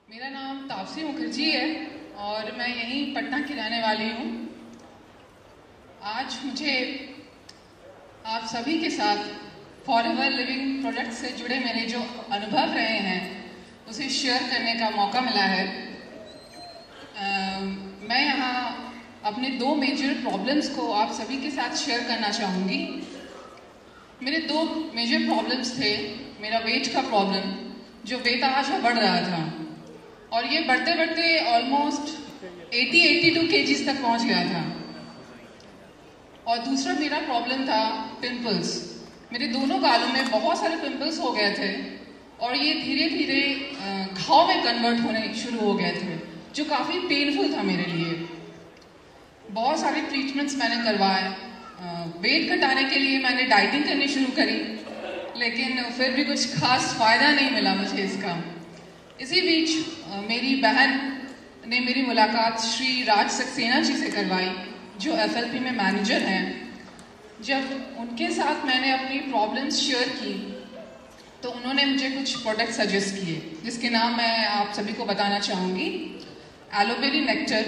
मेरा नाम तापसी मुखर्जी है और मैं यहीं पटना की रहने वाली हूँ। आज मुझे आप सभी के साथ फॉरएवर लिविंग प्रोडक्ट से जुड़े मेरे जो अनुभव रहे हैं उसे शेयर करने का मौका मिला है। मैं यहाँ अपने दो मेजर प्रॉब्लम्स को आप सभी के साथ शेयर करना चाहूँगी। मेरे दो मेजर प्रॉब्लम्स थे। मेरा वेट का प्रॉब्लम, जो बेतहाशा बढ़ रहा था और ये बढ़ते बढ़ते ऑलमोस्ट 80-82 kgs तक पहुंच गया था। और दूसरा मेरा प्रॉब्लम था पिंपल्स। मेरे दोनों गालों में बहुत सारे पिंपल्स हो गए थे और ये धीरे धीरे घाव में कन्वर्ट होने शुरू हो गए थे, जो काफ़ी पेनफुल था मेरे लिए। बहुत सारे ट्रीटमेंट्स मैंने करवाए। वेट घटाने के लिए मैंने डाइटिंग करनी शुरू करी, लेकिन फिर भी कुछ खास फायदा नहीं मिला मुझे इसका। इसी बीच मेरी बहन ने मेरी मुलाकात श्री राज सक्सेना जी से करवाई, जो FLP में मैनेजर हैं। जब उनके साथ मैंने अपनी प्रॉब्लम्स शेयर की तो उन्होंने मुझे कुछ प्रोडक्ट सजेस्ट किए, जिसके नाम मैं आप सभी को बताना चाहूँगी। एलोवेरी nectar,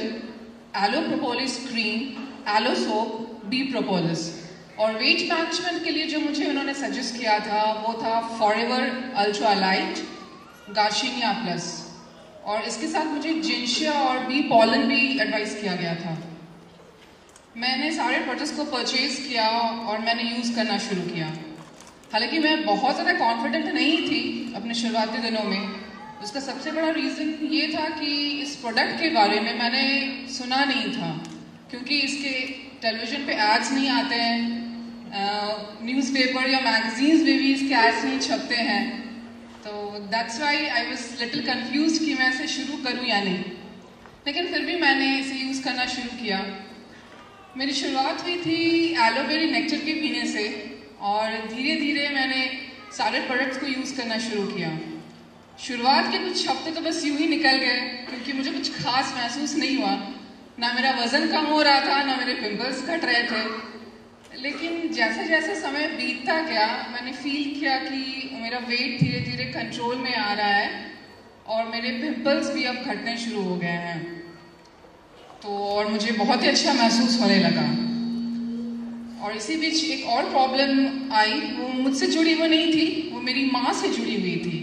aloe propolis cream, aloe soap, bee propolis. और वेट मैनेजमेंट के लिए जो मुझे उन्होंने सजेस्ट किया था वो था फॉरएवर अल्ट्रा लाइट, गार्शिनिया प्लस, और इसके साथ मुझे जिंशिया और बी पॉलन भी एडवाइस किया गया था। मैंने सारे प्रोडक्ट्स को परचेज किया और मैंने यूज़ करना शुरू किया। हालांकि मैं बहुत ज़्यादा कॉन्फिडेंट नहीं थी अपने शुरुआती दिनों में। उसका सबसे बड़ा रीज़न ये था कि इस प्रोडक्ट के बारे में मैंने सुना नहीं था, क्योंकि इसके टेलीविज़न पे एड्स नहीं आते हैं, न्यूज़पेपर या मैगजीन्स में भी इसके एड्स नहीं छपते हैं। तो that's why I was little confuse कि मैं इसे शुरू करूं या नहीं। लेकिन फिर भी मैंने इसे यूज़ करना शुरू किया। मेरी शुरुआत हुई थी एलोवेरी नेक्टर के पीने से और धीरे धीरे मैंने सारे प्रोडक्ट्स को यूज़ करना शुरू किया। शुरुआत के कुछ हफ्ते तो बस यूं ही निकल गए, क्योंकि मुझे कुछ खास महसूस नहीं हुआ। ना मेरा वज़न कम हो रहा था, ना मेरे पिंपल्स घट रहे थे। लेकिन जैसे जैसे समय बीतता गया मैंने फील किया कि मेरा वेट धीरे धीरे कंट्रोल में आ रहा है और मेरे पिंपल्स भी अब घटने शुरू हो गए हैं। तो और मुझे बहुत ही अच्छा महसूस होने लगा। और इसी बीच एक और प्रॉब्लम आई। वो मुझसे जुड़ी हुई नहीं थी, वो मेरी माँ से जुड़ी हुई थी।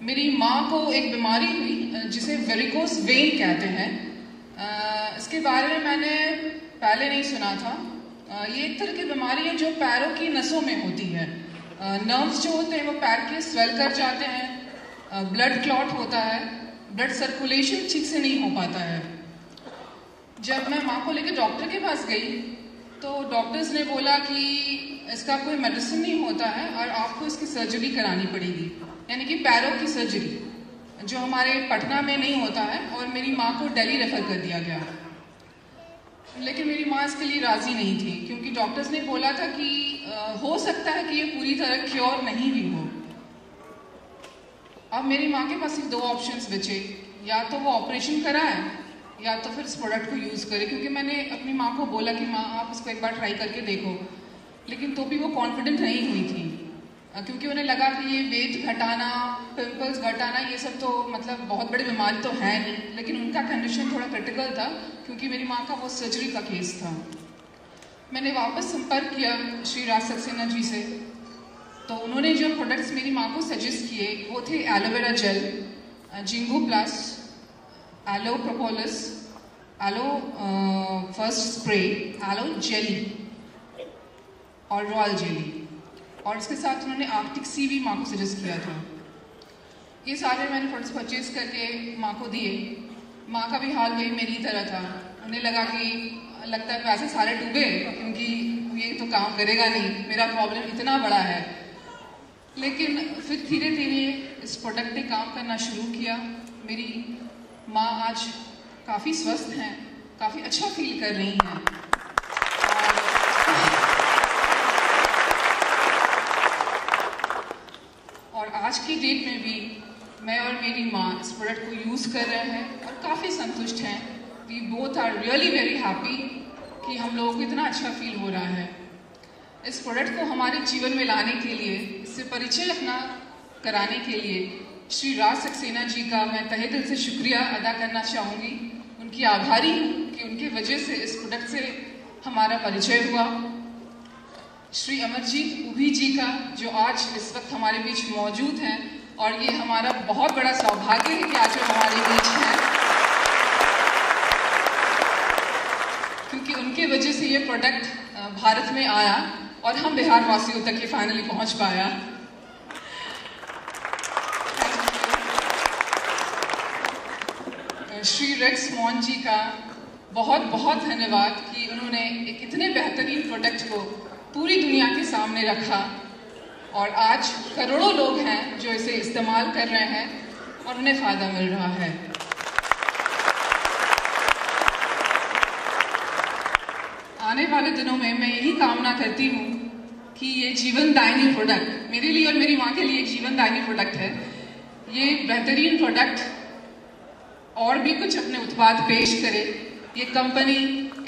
मेरी माँ को एक बीमारी हुई जिसे वेरिकोस वेन कहते हैं। इसके बारे में मैंने पहले नहीं सुना था। ये एक तरह की बीमारी है जो पैरों की नसों में होती है। नर्व्स जो होते हैं वो पैर के स्वेल कर जाते हैं, ब्लड क्लॉट होता है, ब्लड सर्कुलेशन ठीक से नहीं हो पाता है। जब मैं माँ को लेकर डॉक्टर के पास गई तो डॉक्टर्स ने बोला कि इसका कोई मेडिसिन नहीं होता है और आपको इसकी सर्जरी करानी पड़ेगी, यानी कि पैरों की सर्जरी, जो हमारे पटना में नहीं होता है। और मेरी माँ को दिल्ली रेफर कर दिया गया। लेकिन मेरी माँ इसके लिए राज़ी नहीं थी, क्योंकि डॉक्टर्स ने बोला था कि हो सकता है कि ये पूरी तरह क्योर नहीं भी हो। अब मेरी माँ के पास सिर्फ दो ऑप्शंस बचे, या तो वो ऑपरेशन कराए या तो फिर इस प्रोडक्ट को यूज़ करे। क्योंकि मैंने अपनी माँ को बोला कि माँ आप इसको एक बार ट्राई करके देखो, लेकिन तो भी वो कॉन्फिडेंट नहीं हुई थी, क्योंकि उन्हें लगा कि ये वेट घटाना, पिंपल्स घटाना, ये सब तो मतलब बहुत बड़ी बीमारी तो है नहीं। लेकिन उनका कंडीशन थोड़ा क्रिटिकल था, क्योंकि मेरी माँ का वो सर्जरी का केस था। मैंने वापस संपर्क किया श्री राज सक्सेना जी से। तो उन्होंने जो प्रोडक्ट्स मेरी माँ को सजेस्ट किए वो थे एलोवेरा जेल, जिंगू plus, aloe propolis, aloe first spray, aloe jelly और रॉयल जेली। और इसके साथ उन्होंने आर्टिक सी भी माँ को सजेस्ट किया था। ये सारे मैंने प्रोडक्ट्स परचेज करके माँ को दिए। माँ का भी हाल वही मेरी तरह था। उन्हें लगा कि लगता है पैसे सारे डूबे, क्योंकि ये तो काम करेगा नहीं, मेरा प्रॉब्लम इतना बड़ा है। लेकिन फिर धीरे धीरे इस प्रोडक्ट ने काम करना शुरू किया। मेरी माँ आज काफ़ी स्वस्थ हैं, काफ़ी अच्छा फील कर रही हैं। और आज की डेट में भी मैं और मेरी माँ इस प्रोडक्ट को यूज़ कर रहे हैं और काफ़ी संतुष्ट हैं। We both are really very happy कि हम लोगों को इतना अच्छा फील हो रहा है। इस प्रोडक्ट को हमारे जीवन में लाने के लिए, इससे परिचय अपना कराने के लिए श्री राज सक्सेना जी का मैं तहे दिल से शुक्रिया अदा करना चाहूँगी। उनकी आभारी हूँ कि उनके वजह से इस प्रोडक्ट से हमारा परिचय हुआ। श्री अमरजीत उभी जी का, जो आज इस वक्त हमारे बीच मौजूद हैं, और ये हमारा बहुत बड़ा सौभाग्य है कि आज वो हमारे बीच हैं, क्योंकि उनके वजह से ये प्रोडक्ट भारत में आया और हम बिहार वासियों तक ये फाइनली पहुंच पाया। श्री रेक्स मॉन जी का बहुत बहुत धन्यवाद कि उन्होंने एक इतने बेहतरीन प्रोडक्ट को पूरी दुनिया के सामने रखा और आज करोड़ों लोग हैं जो इसे इस्तेमाल कर रहे हैं और उन्हें फ़ायदा मिल रहा है। आने वाले दिनों में मैं यही कामना करती हूँ कि ये जीवनदायिनी प्रोडक्ट मेरे लिए और मेरी माँ के लिए एक जीवनदायिनी प्रोडक्ट है। ये बेहतरीन प्रोडक्ट और भी कुछ अपने उत्पाद पेश करे, ये कंपनी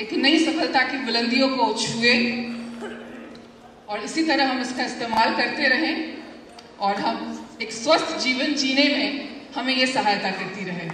एक नई सफलता की बुलंदियों को छुए और इसी तरह हम इसका इस्तेमाल करते रहें और हम एक स्वस्थ जीवन जीने में हमें ये सहायता करती रहे।